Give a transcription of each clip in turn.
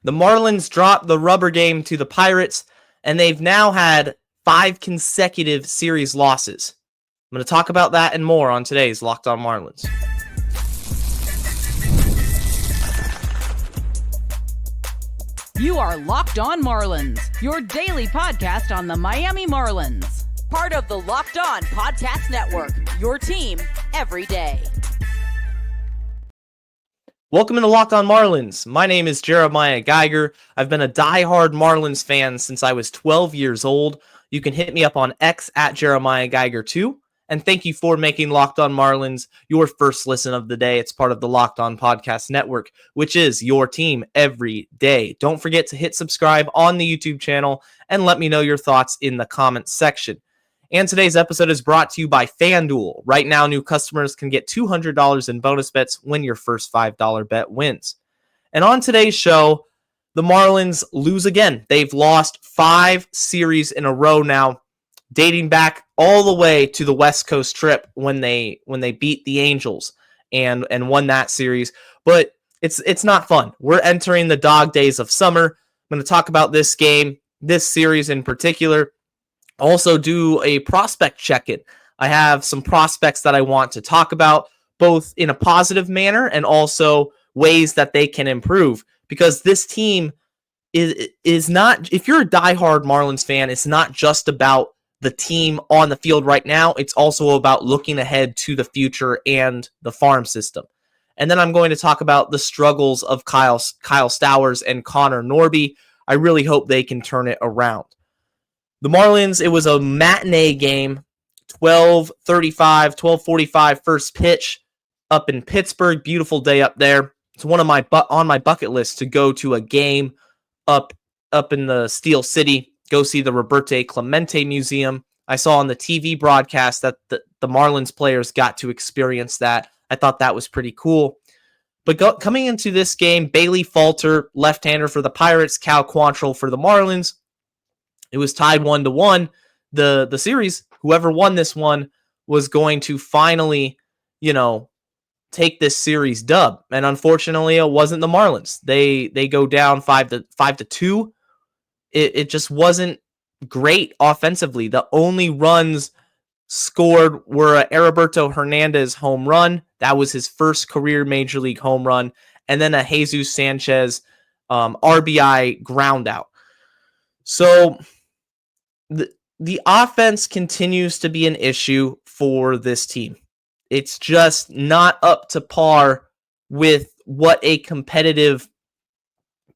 The Marlins dropped the rubber game to the Pirates, and they've now had 5 consecutive series losses. I'm going to talk about that and more on today's Locked On Marlins. You are Locked On Marlins, your daily podcast on the Miami Marlins. Part of the Locked On Podcast Network, your team every day. Welcome to Locked On Marlins. My name is Jeremiah Geiger. I've been a diehard Marlins fan since I was 12 years old. You can hit me up on X at Jeremiah Geiger 2. And thank you for making Locked On Marlins your first listen of the day. It's part of the Locked On Podcast Network, which is your team every day. Don't forget to hit subscribe on the YouTube channel and let me know your thoughts in the comments section. And today's episode is brought to you by FanDuel. Right now, new customers can get $200 in bonus bets when your first $5 bet wins. And on today's show, the Marlins lose again. They've lost 5 series in a row now, dating back all the way to the West Coast trip when they beat the Angels and won that series. But it's not fun. We're entering the dog days of summer. I'm going to talk about this game, this series in particular. Also do a prospect check-in. I have some prospects that I want to talk about, both in a positive manner and also ways that they can improve. Because this team is not, if you're a diehard Marlins fan, it's not just about the team on the field right now. It's also about looking ahead to the future and the farm system. And then I'm going to talk about the struggles of Kyle Stowers and Connor Norby. I really hope they can turn it around. The Marlins, it was a matinee game, 12:45 first pitch up in Pittsburgh. Beautiful day up there. It's one of my on my bucket list to go to a game up in the Steel City, go see the Roberto Clemente Museum. I saw on the TV broadcast that the Marlins players got to experience that. I thought that was pretty cool. But coming into this game, Bailey Falter, left-hander for the Pirates, Cal Quantrill for the Marlins. It was tied 1-1. The series, whoever won this one was going to finally, take this series dub. And unfortunately, it wasn't the Marlins. They go down 5-2. It just wasn't great offensively. The only runs scored were a Heriberto Hernandez home run. That was his first career major league home run. And then a Jesus Sanchez RBI ground out. So the offense continues to be an issue for this team. It's just not up to par with what a competitive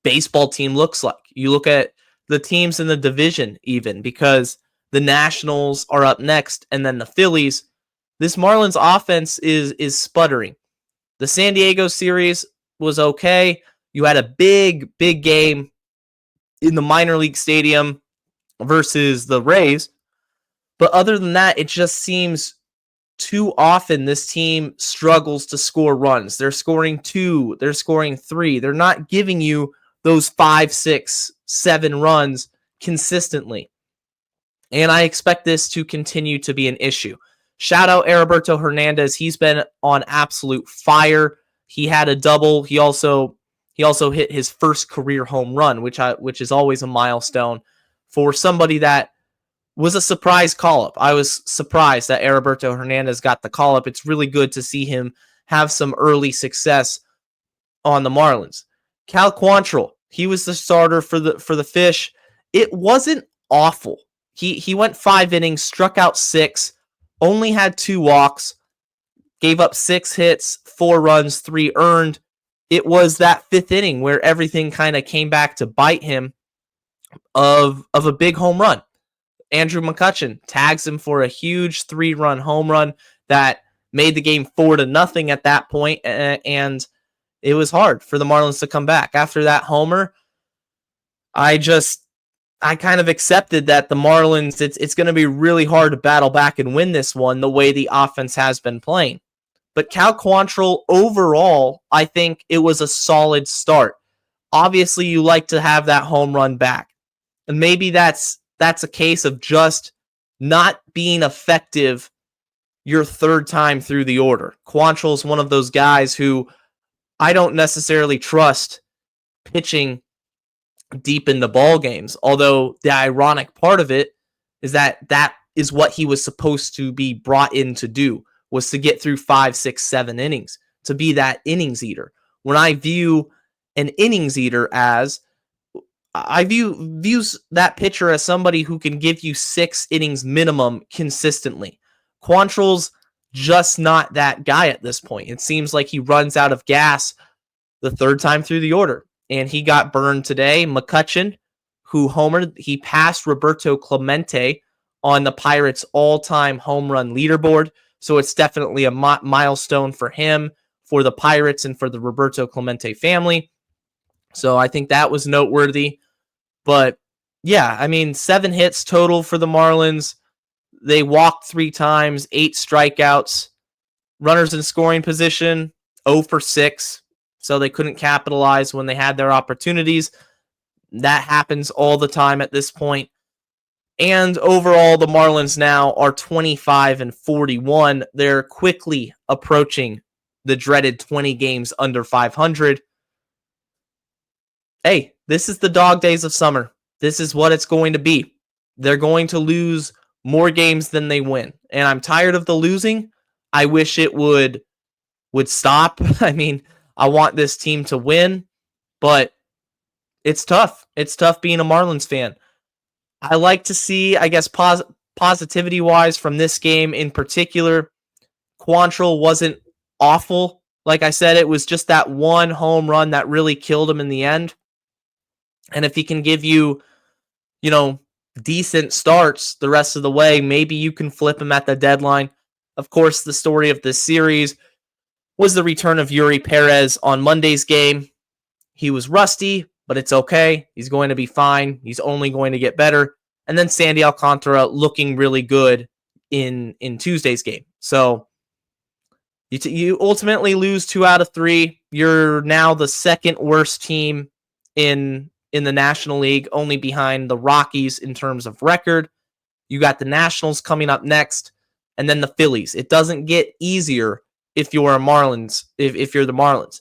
baseball team looks like. You look at the teams in the division even, because the Nationals are up next and then the Phillies. This Marlins offense is sputtering. The San Diego series was okay. You had a big game in the minor league stadium versus the Rays. But other than that, it just seems too often this team struggles to score runs. They're scoring 2, they're scoring 3. They're not giving you those 5, 6, 7 runs consistently. And I expect this to continue to be an issue. Shout out Heriberto Hernandez. He's been on absolute fire. He had a double. He also hit his first career home run, which is always a milestone for somebody that was a surprise call-up. I was surprised that Heriberto Hernandez got the call-up. It's really good to see him have some early success on the Marlins. Cal Quantrill, he was the starter for the Fish. It wasn't awful. He went 5 innings, struck out 6, only had 2 walks, gave up 6 hits, 4 runs, 3 earned. It was that 5th inning where everything kind of came back to bite him of a big home run. Andrew McCutchen tags him for a huge 3-run home run that made the game 4-0 at that point, and it was hard for the Marlins to come back. After that homer, I kind of accepted that the Marlins, it's going to be really hard to battle back and win this one the way the offense has been playing. But Cal Quantrill, overall, I think it was a solid start. Obviously, you like to have that home run back. And maybe that's a case of just not being effective your 3rd time through the order. Quantrill is one of those guys who I don't necessarily trust pitching deep into ball games. Although the ironic part of it is that that is what he was supposed to be brought in to do, was to get through 5, 6, 7 innings, to be that innings eater. When I view an innings eater as, I views that pitcher as somebody who can give you 6 innings minimum consistently. Quantrill's just not that guy at this point. It seems like he runs out of gas the third time through the order, and he got burned today. McCutchen, who homered, he passed Roberto Clemente on the Pirates' all-time home run leaderboard, so it's definitely a milestone for him, for the Pirates, and for the Roberto Clemente family. So I think that was noteworthy. But yeah, I mean, 7 hits total for the Marlins. They walked 3 times, 8 strikeouts. Runners in scoring position, 0 for 6. So they couldn't capitalize when they had their opportunities. That happens all the time at this point. And overall, the Marlins now are 25-41. They're quickly approaching the dreaded 20 games under 500. Hey, this is the dog days of summer. This is what it's going to be. They're going to lose more games than they win. And I'm tired of the losing. I wish it would stop. I mean, I want this team to win, but it's tough. It's tough being a Marlins fan. I like to see, I guess, positivity-wise from this game in particular, Quantrill wasn't awful. Like I said, it was just that one home run that really killed him in the end. And if he can give you, decent starts the rest of the way, maybe you can flip him at the deadline. Of course, the story of this series was the return of Yuri Perez on Monday's game. He was rusty, but it's okay. He's going to be fine. He's only going to get better. And then Sandy Alcantara looking really good in Tuesday's game. So you ultimately lose 2 out of 3. You're now the second worst team in the National League, only behind the Rockies in terms of record. You got the Nationals coming up next, and then the Phillies. It doesn't get easier if you're a Marlins, if you're the Marlins.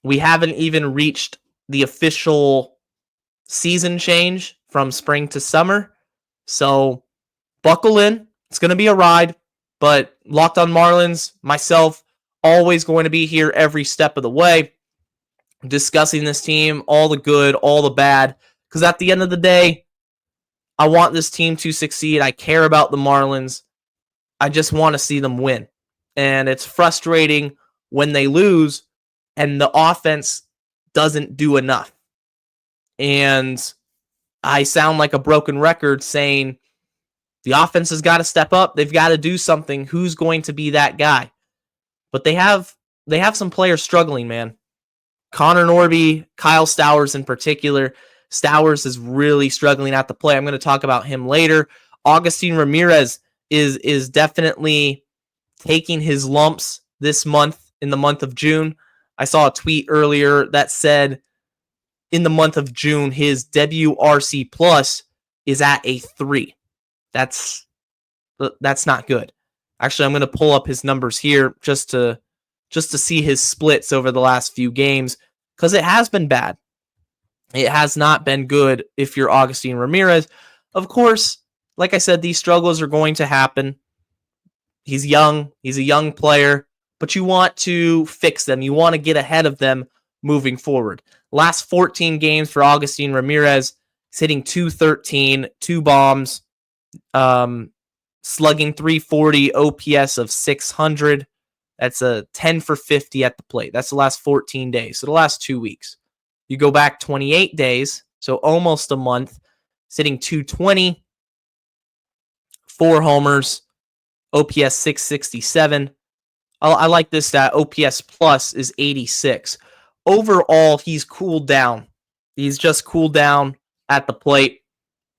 We haven't even reached the official season change from spring to summer. So buckle in. It's going to be a ride, but Locked on Marlins, myself, always going to be here every step of the way, discussing this team, all the good, all the bad, because at the end of the day, I want this team to succeed. I care about the Marlins. I just want to see them win. And it's frustrating when they lose and the offense doesn't do enough. And I sound like a broken record saying the offense has got to step up. They've got to do something. Who's going to be that guy? But they have some players struggling, man. Connor Norby, Kyle Stowers in particular. Stowers is really struggling at the plate. I'm going to talk about him later. Augustin Ramirez is definitely taking his lumps this month, in the month of June. I saw a tweet earlier that said in the month of June, his WRC plus is at a 3. That's not good. Actually, I'm going to pull up his numbers here just to see his splits over the last few games, because it has been bad. It has not been good if you're Augustin Ramirez. Of course, like I said, these struggles are going to happen. He's young. He's a young player, but you want to fix them. You want to get ahead of them moving forward. Last 14 games for Augustin Ramirez, he's hitting .213, 2 bombs, slugging .340, OPS of 600. That's a 10 for 50 at the plate. That's the last 14 days. So the last 2 weeks. You go back 28 days, so almost a month, sitting .220, 4 homers, OPS 667. I like this stat. OPS plus is 86. Overall, he's cooled down. He's just cooled down at the plate.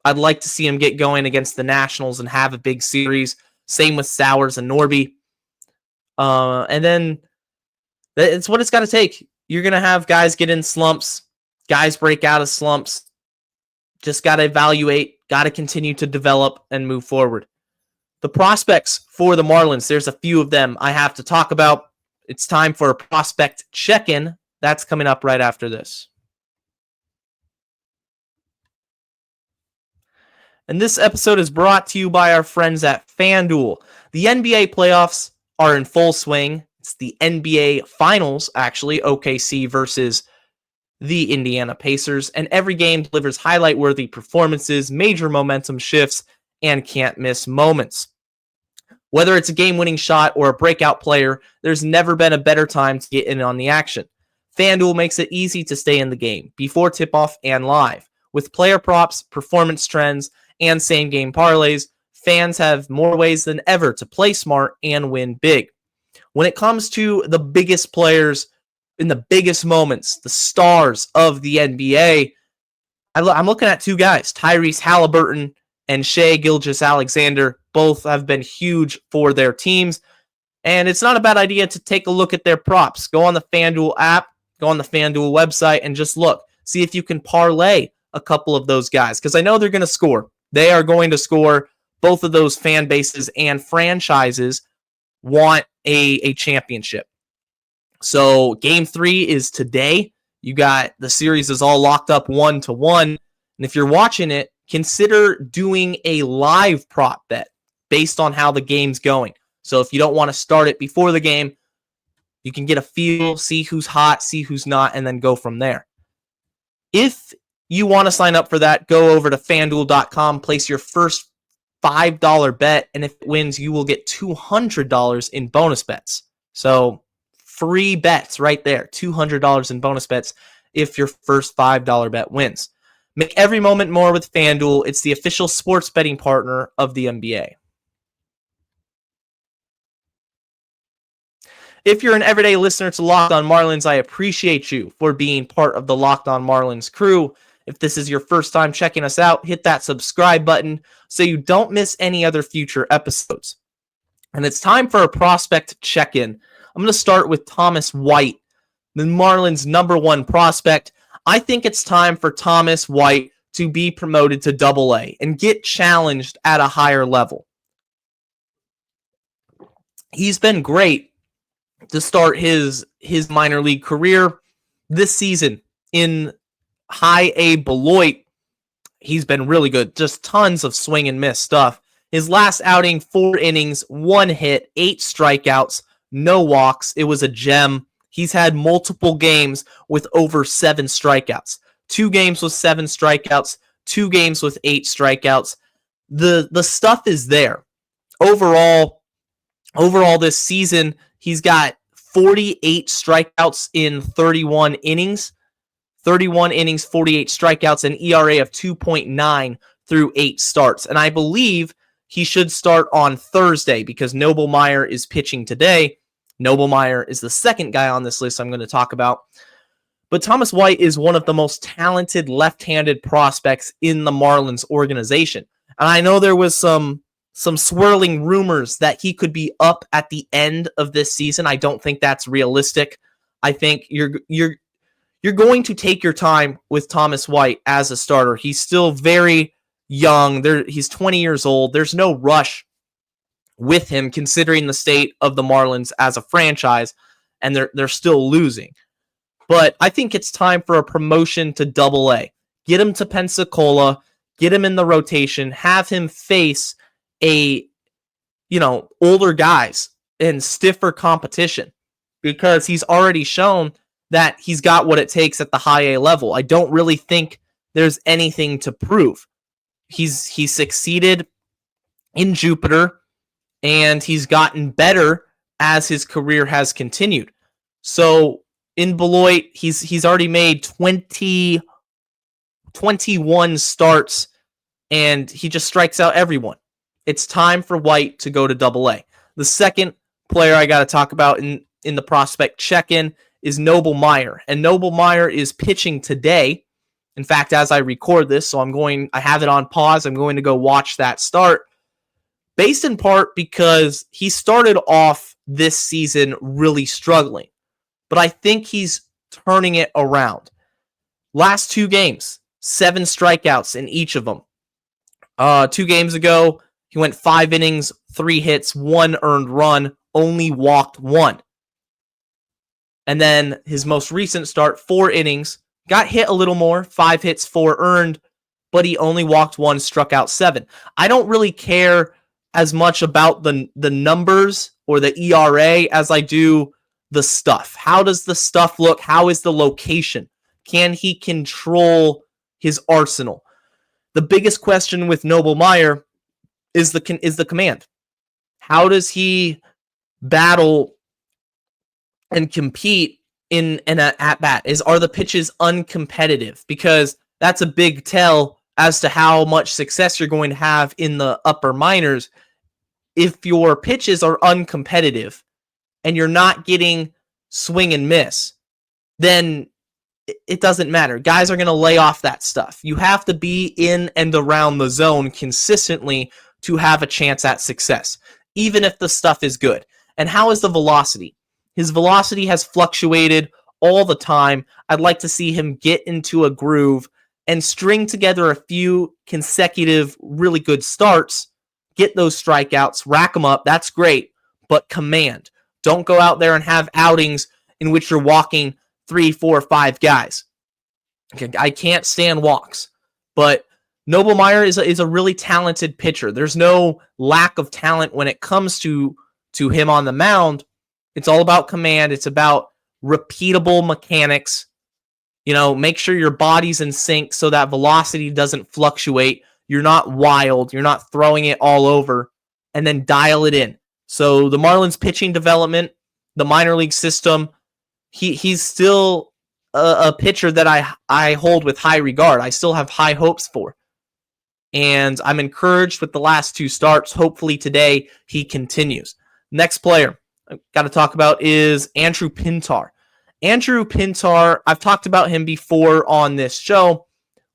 I'd like to see him get going against the Nationals and have a big series. Same with Stowers and Norby. And then it's what it's got to take. You're going to have guys get in slumps. Guys break out of slumps. Just got to evaluate. Got to continue to develop and move forward. The prospects for the Marlins, there's a few of them I have to talk about. It's time for a prospect check-in. That's coming up right after this. And this episode is brought to you by our friends at FanDuel. The NBA playoffs are in full swing. It's the NBA Finals, actually, OKC versus the Indiana Pacers, and every game delivers highlight-worthy performances, major momentum shifts, and can't-miss moments. Whether it's a game-winning shot or a breakout player, there's never been a better time to get in on the action. FanDuel makes it easy to stay in the game, before tip-off and live. With player props, performance trends, and same-game parlays, fans have more ways than ever to play smart and win big. When it comes to the biggest players in the biggest moments, the stars of the NBA, I'm looking at two guys, Tyrese Halliburton and Shai Gilgeous-Alexander. Both have been huge for their teams, and it's not a bad idea to take a look at their props. Go on the FanDuel app, go on the FanDuel website, and just look. See if you can parlay a couple of those guys, because I know they're going to score. They are going to score. Both of those fan bases and franchises want a championship. So game 3 is today. You got the series is all locked up 1-1. And if you're watching it, consider doing a live prop bet based on how the game's going. So if you don't want to start it before the game, you can get a feel, see who's hot, see who's not, and then go from there. If you want to sign up for that, go over to FanDuel.com, place your first $5 bet, and if it wins, you will get $200 in bonus bets. So free bets right there, $200 in bonus bets if your first $5 bet wins. Make every moment more with FanDuel. It's the official sports betting partner of the NBA. If you're an everyday listener to Locked On Marlins, I appreciate you for being part of the Locked On Marlins crew. If this is your first time checking us out, hit that subscribe button so you don't miss any other future episodes. And it's time for a prospect check-in. I'm going to start with Thomas White, the Marlins' #1 prospect. I think it's time for Thomas White to be promoted to AA and get challenged at a higher level. He's been great to start his minor league career this season in high A Beloit. He's been really good. Just tons of swing and miss stuff. His last outing, 4 innings, 1 hit, 8 strikeouts, no walks. It was a gem. He's had multiple games with over 7 strikeouts. 2 games with 7 strikeouts, 2 games with 8 strikeouts. The stuff is there. Overall this season, he's got 48 strikeouts in 31 innings. 31 innings, 48 strikeouts, an ERA of 2.9 through 8 starts. And I believe he should start on Thursday because Noble Meyer is pitching today. Noble Meyer is the second guy on this list I'm going to talk about. But Thomas White is one of the most talented left-handed prospects in the Marlins organization. And I know there was some swirling rumors that he could be up at the end of this season. I don't think that's realistic. I think you're going to take your time with Thomas White as a starter. He's still very young. He's 20 years old. There's no rush with him considering the state of the Marlins as a franchise, and they're still losing. But I think it's time for a promotion to AA. Get him to Pensacola, get him in the rotation, have him face older guys and stiffer competition because he's already shown that he's got what it takes at the high A level. I don't really think there's anything to prove. He's succeeded in Jupiter, and he's gotten better as his career has continued. So in Beloit, he's already made 21 starts, and he just strikes out everyone. It's time for White to go to AA. The second player I got to talk about in the prospect check-in is Noble Meyer. And Noble Meyer is pitching today. In fact, as I record this, so I have it on pause. I'm going to go watch that start. Based in part because he started off this season really struggling. But I think he's turning it around. Last 2 games, 7 strikeouts in each of them. 2 games ago, he went 5 innings, 3 hits, 1 earned run, only walked 1. And then his most recent start, 4 innings, got hit a little more, 5 hits, 4 earned, but he only walked 1, struck out 7. I don't really care as much about the numbers or the ERA as I do the stuff. How does the stuff look? How is the location? Can he control his arsenal? The biggest question with Noble Meyer is the command. How does he battle and compete in an at-bat? Are the pitches uncompetitive? Because that's a big tell as to how much success you're going to have in the upper minors. If your pitches are uncompetitive and you're not getting swing and miss, then it doesn't matter. Guys are going to lay off that stuff. You have to be in and around the zone consistently to have a chance at success, even if the stuff is good. And how is the velocity? His velocity has fluctuated all the time. I'd like to see him get into a groove and string together a few consecutive really good starts, get those strikeouts, rack them up. That's great, but command. Don't go out there and have outings in which you're walking 3, 4, 5 guys. Okay, I can't stand walks, but Noble Meyer is a really talented pitcher. There's no lack of talent when it comes to him on the mound. It's all about command. It's about repeatable mechanics. Make sure your body's in sync so that velocity doesn't fluctuate. You're not wild. You're not throwing it all over, and then dial it in. So the Marlins pitching development, the minor league system, he's still a pitcher that I hold with high regard. I still have high hopes for. And I'm encouraged with the last 2 starts. Hopefully today he continues. Next player I've got to talk about is Andrew Pintar. Andrew Pintar, I've talked about him before on this show.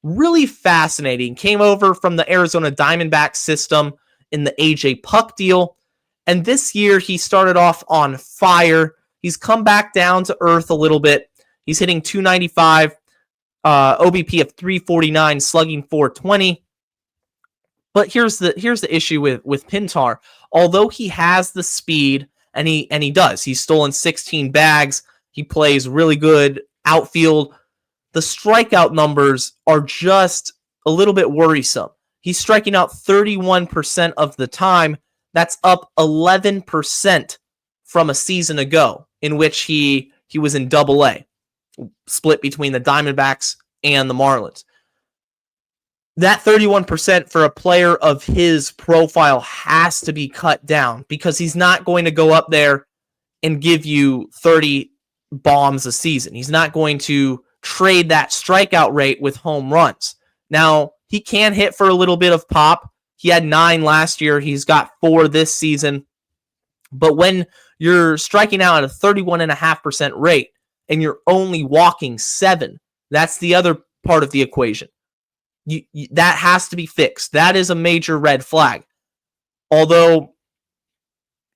Really fascinating. Came over from the Arizona Diamondbacks system in the AJ Puck deal. And this year he started off on fire. He's come back down to earth a little bit. He's hitting .295, OBP of .349, slugging .420. But here's the issue with Pintar. Although he has the speed, and he does, he's stolen 16 bags. He plays really good outfield. The strikeout numbers are just a little bit worrisome. He's striking out 31% of the time. That's up 11% from a season ago, in which he was in Double-A, split between the Diamondbacks and the Marlins. That 31% for a player of his profile has to be cut down, because he's not going to go up there and give you 30 bombs a season. He's not going to trade that strikeout rate with home runs. Now, he can hit for a little bit of pop. He had 9 last year. He's got 4 this season. But when you're striking out at a 31.5% rate and you're only walking 7, that's the other part of the equation. That has to be fixed. That is a major red flag. Although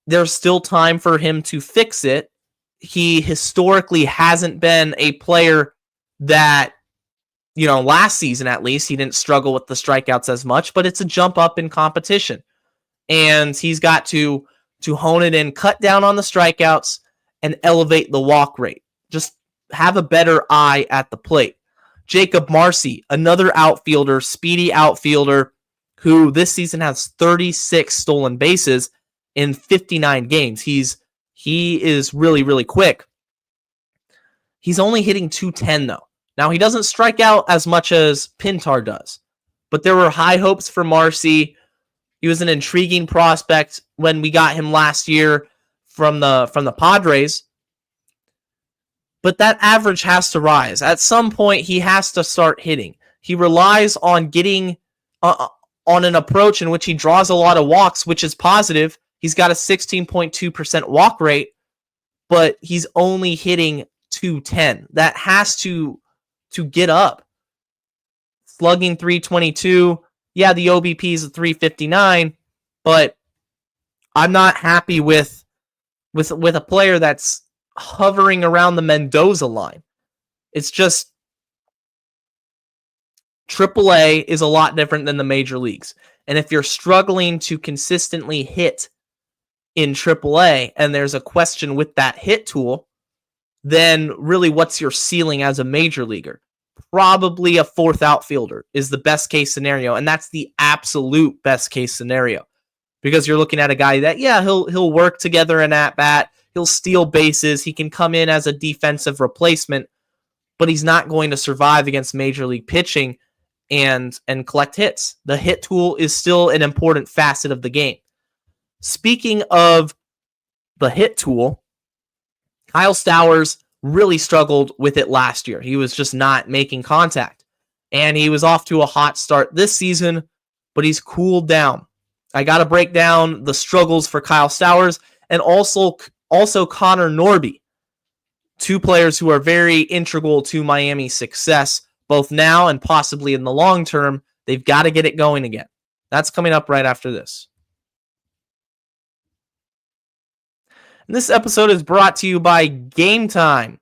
there's still time for him to fix it, he historically hasn't been a player that, last season at least, he didn't struggle with the strikeouts as much, but it's a jump up in competition. And he's got to hone it in, cut down on the strikeouts, and elevate the walk rate. Just have a better eye at the plate. Jacob Marcy, another outfielder, speedy outfielder, who this season has 36 stolen bases in 59 games. He is really, really quick. He's only hitting .210 though. Now, he doesn't strike out as much as Pintar does, but there were high hopes for Marcy. He was an intriguing prospect when we got him last year from the Padres. But that average has to rise. At some point, he has to start hitting. He relies on getting on an approach in which he draws a lot of walks, which is positive. He's got a 16.2% walk rate, but he's only hitting .210. That has to get up. Slugging .322. Yeah, the OBP is a .359, but I'm not happy with a player that's hovering around the Mendoza line. It's just AAA is a lot different than the major leagues. And if you're struggling to consistently hit in AAA and there's a question with that hit tool, then really what's your ceiling as a major leaguer? probably a fourth outfielder is the best case scenario, and that's the absolute best case scenario. Because you're looking at a guy that, yeah, he'll work together in at bat, he'll steal bases, he can come in as a defensive replacement, but he's not going to survive against major league pitching and collect hits. The hit tool is still an important facet of the game. Speaking of the hit tool, Kyle Stowers really struggled with it last year. He was just not making contact. And he was off to a hot start this season, but he's cooled down. I got to break down the struggles for Kyle Stowers and also Connor Norby, two players who are very integral to Miami's success, both now and possibly in the long term. They've got to get it going again. That's coming up right after this. And this episode is brought to you by Gametime.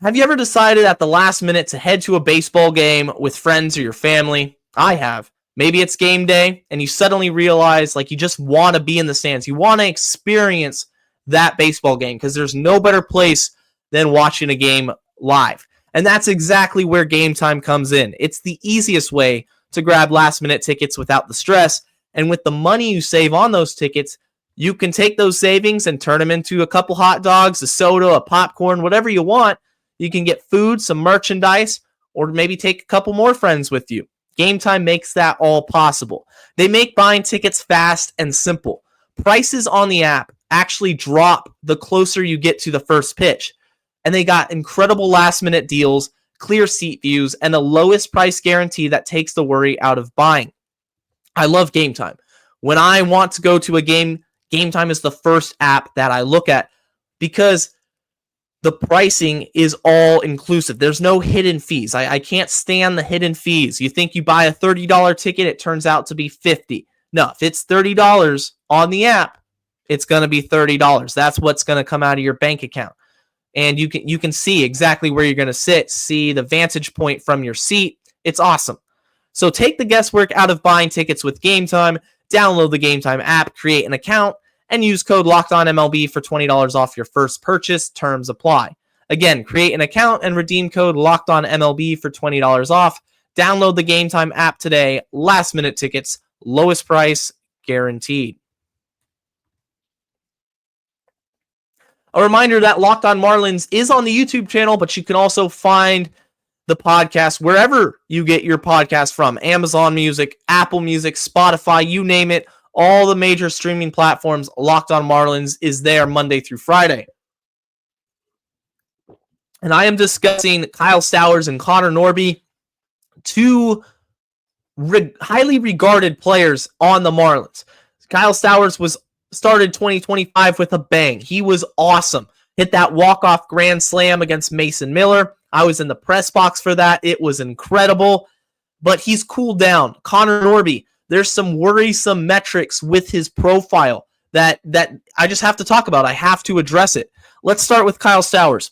Have you ever decided at the last minute to head to a baseball game with friends or your family? I have. Maybe it's game day and you suddenly realize you just want to be in the stands. You want to experience that baseball game because there's no better place than watching a game live. And that's exactly where Gametime comes in. It's the easiest way to grab last minute tickets without the stress. And with the money you save on those tickets, you can take those savings and turn them into a couple hot dogs, a soda, a popcorn, whatever you want. You can get food, some merchandise, or maybe take a couple more friends with you. Gametime makes that all possible. They make buying tickets fast and simple. Prices on the app actually drop the closer you get to the first pitch. And they got incredible last-minute deals, clear seat views, and a lowest price guarantee that takes the worry out of buying. I love Gametime. When I want to go to a game, Gametime is the first app that I look at because the pricing is all inclusive. There's no hidden fees. I can't stand the hidden fees. You think you buy a $30 ticket, it turns out to be $50. No, if it's $30 on the app, it's going to be $30. That's what's going to come out of your bank account. And you can see exactly where you're going to sit, see the vantage point from your seat. It's awesome. So take the guesswork out of buying tickets with Gametime. Download the Gametime app, create an account, and use code LOCKEDONMLB for $20 off your first purchase. Terms apply. Again, create an account and redeem code LOCKEDONMLB for $20 off. Download the Gametime app today. Last minute tickets, lowest price guaranteed. A reminder that Locked On Marlins is on the YouTube channel, but you can also find the podcast wherever you get your podcast from. Amazon Music, Apple Music, Spotify, you name it. All the major streaming platforms, Locked On Marlins is there Monday through Friday. And I am discussing Kyle Stowers and Connor Norby, two highly regarded players on the Marlins. Kyle Stowers started 2025 with a bang. He was awesome. Hit that walk-off grand slam against Mason Miller. I was in the press box for that. It was incredible. But he's cooled down. Connor Norby, there's some worrisome metrics with his profile that I just have to talk about. I have to address it. Let's start with Kyle Stowers.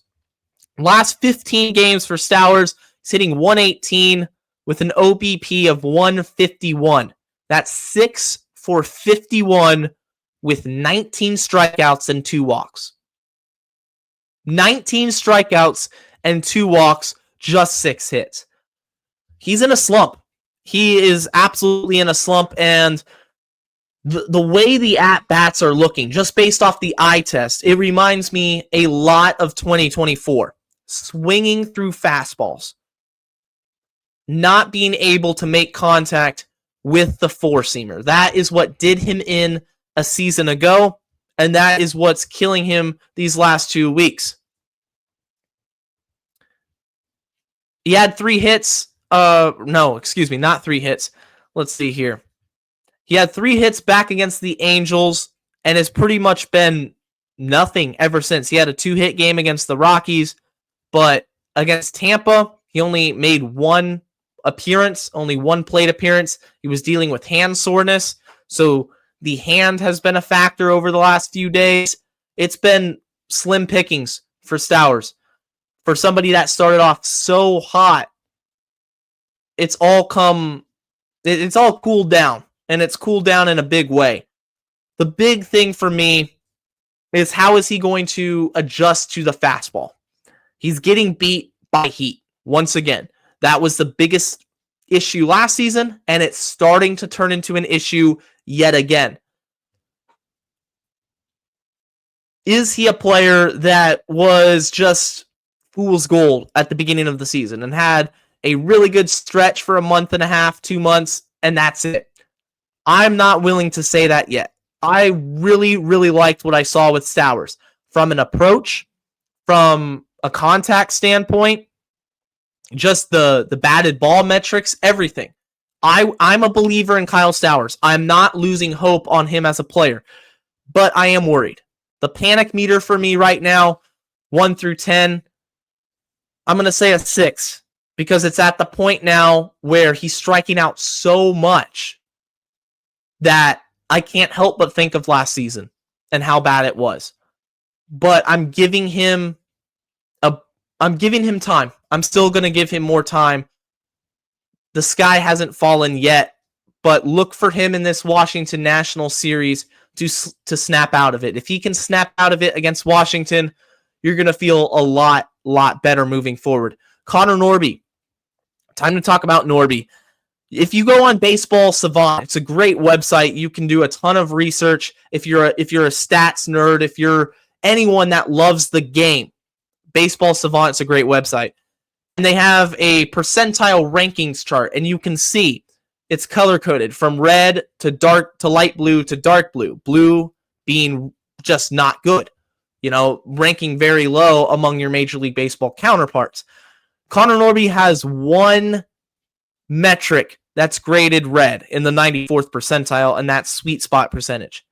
Last 15 games for Stowers, he's hitting 118 with an OBP of 151. That's 6 for 51 with 19 strikeouts and 2 walks. 19 strikeouts and 2 walks, just 6 hits. He's in a slump. He is absolutely in a slump, and the way the at-bats are looking, just based off the eye test, it reminds me a lot of 2024. Swinging through fastballs. Not being able to make contact with the four-seamer. That is what did him in a season ago, and that is what's killing him these last 2 weeks. He had 3 hits. Not 3 hits. Let's see here. He had 3 hits back against the Angels and has pretty much been nothing ever since. He had a 2-hit game against the Rockies, but against Tampa, he only made 1 appearance, only 1 plate appearance. He was dealing with hand soreness, so the hand has been a factor over the last few days. It's been slim pickings for Stowers. For somebody that started off so hot, it's all cooled down, and it's cooled down in a big way. The big thing for me is how is he going to adjust to the fastball? He's getting beat by heat. once again. That was the biggest issue last season, and it's starting to turn into an issue yet again. Is he a player that was just fool's gold at the beginning of the season and had a really good stretch for a month and a half, 2 months, and that's it? I'm not willing to say that yet. I really, really liked what I saw with Stowers from an approach, from a contact standpoint, just the batted ball metrics, everything. I'm a believer in Kyle Stowers. I'm not losing hope on him as a player, but I am worried. The panic meter for me right now, 1 through 10, I'm going to say a 6 because it's at the point now where he's striking out so much that I can't help but think of last season and how bad it was. But I'm giving him time. I'm still going to give him more time. The sky hasn't fallen yet, but look for him in this Washington National Series to snap out of it. If he can snap out of it against Washington, you're going to feel a lot better moving forward. Connor Norby. Time to talk about Norby. If you go on Baseball Savant, it's a great website. You can do a ton of research. If you're a stats nerd, if you're anyone that loves the game, Baseball Savant is a great website. And they have a percentile rankings chart, and you can see it's color-coded from red to light blue to dark blue. Blue being just not good, ranking very low among your Major League Baseball counterparts. Connor Norby has one metric that's graded red in the 94th percentile, and that's sweet spot percentage.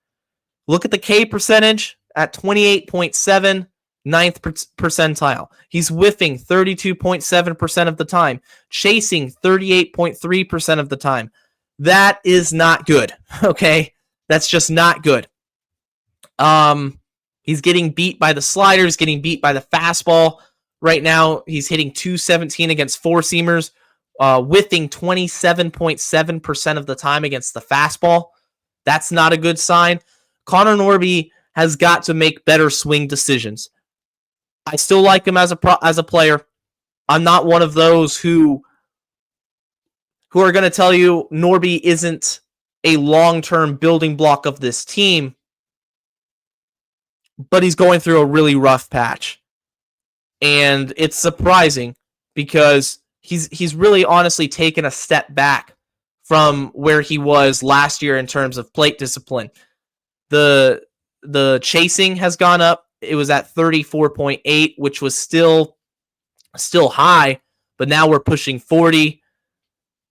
Look at the K percentage at 28.7, 9th percentile. He's whiffing 32.7% of the time, chasing 38.3% of the time. That is not good, okay? That's just not good. He's getting beat by the sliders, getting beat by the fastball. Right now, he's hitting .217 against four-seamers, whiffing 27.7% of the time against the fastball. That's not a good sign. Connor Norby has got to make better swing decisions. I still like him as a player. I'm not one of those who are going to tell you Norby isn't a long-term building block of this team, but he's going through a really rough patch. And it's surprising because he's really honestly taken a step back from where he was last year in terms of plate discipline. The chasing has gone up. It was at 34.8, which was still high, but now we're pushing 40.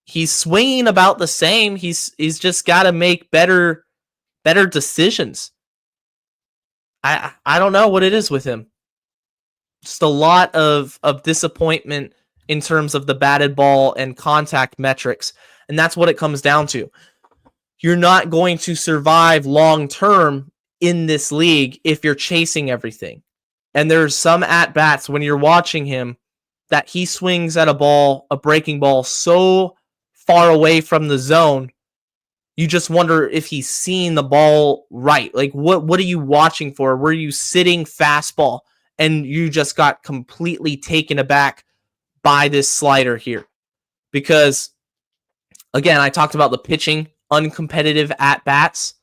He's swinging about the same. He's just got to make better decisions. I don't know what it is with him. Just a lot of disappointment in terms of the batted ball and contact metrics, and that's what it comes down to. You're not going to survive long term in this league if you're chasing everything. And there's some at-bats when you're watching him that he swings at a breaking ball so far away from the zone, you just wonder if he's seeing the ball right. Like, what are you watching for? Were you sitting fastball and you just got completely taken aback by this slider here? Because, again, I talked about the pitching, uncompetitive at-bats,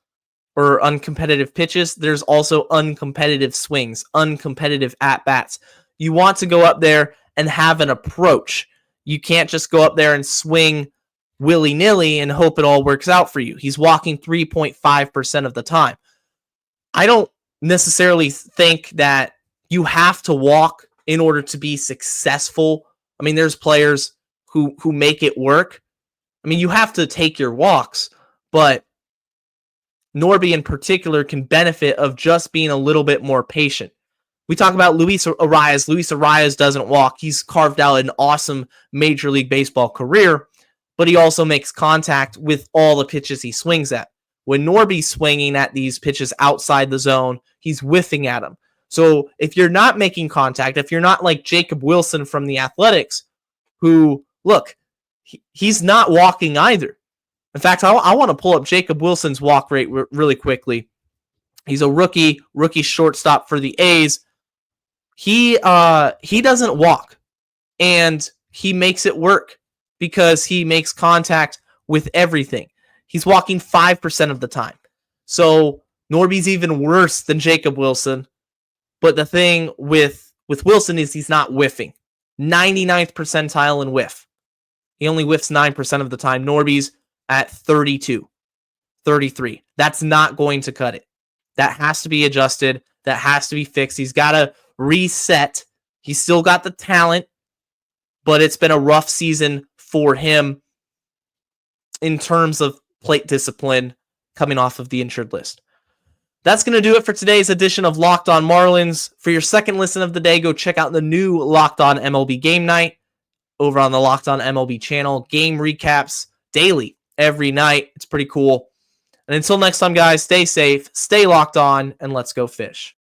or uncompetitive pitches. There's also uncompetitive swings, uncompetitive at-bats. You want to go up there and have an approach. You can't just go up there and swing willy-nilly and hope it all works out for you. He's walking 3.5% of the time. I don't necessarily think that you have to walk in order to be successful. I mean, there's players who make it work. I mean, you have to take your walks, but Norby in particular can benefit of just being a little bit more patient. We talk about Luis Arias. Luis Arias doesn't walk. He's carved out an awesome Major League Baseball career, but he also makes contact with all the pitches he swings at. When Norby's swinging at these pitches outside the zone, he's whiffing at them. So if you're not making contact, if you're not like Jacob Wilson from the Athletics, who, look, he's not walking either. In fact, I want to pull up Jacob Wilson's walk rate really quickly. He's a rookie shortstop for the A's. He doesn't walk, and he makes it work because he makes contact with everything. He's walking 5% of the time. So Norby's even worse than Jacob Wilson. But the thing with Wilson is he's not whiffing. 99th percentile in whiff. He only whiffs 9% of the time. Norby's at 32, 33. That's not going to cut it. That has to be adjusted. That has to be fixed. He's got to reset. He's still got the talent, but it's been a rough season for him in terms of plate discipline coming off of the injured list. That's going to do it for today's edition of Locked On Marlins. For your second listen of the day, go check out the new Locked On MLB Game Night over on the Locked On MLB channel. Game recaps daily, every night. It's pretty cool. And until next time, guys, stay safe, stay locked on, and let's go fish.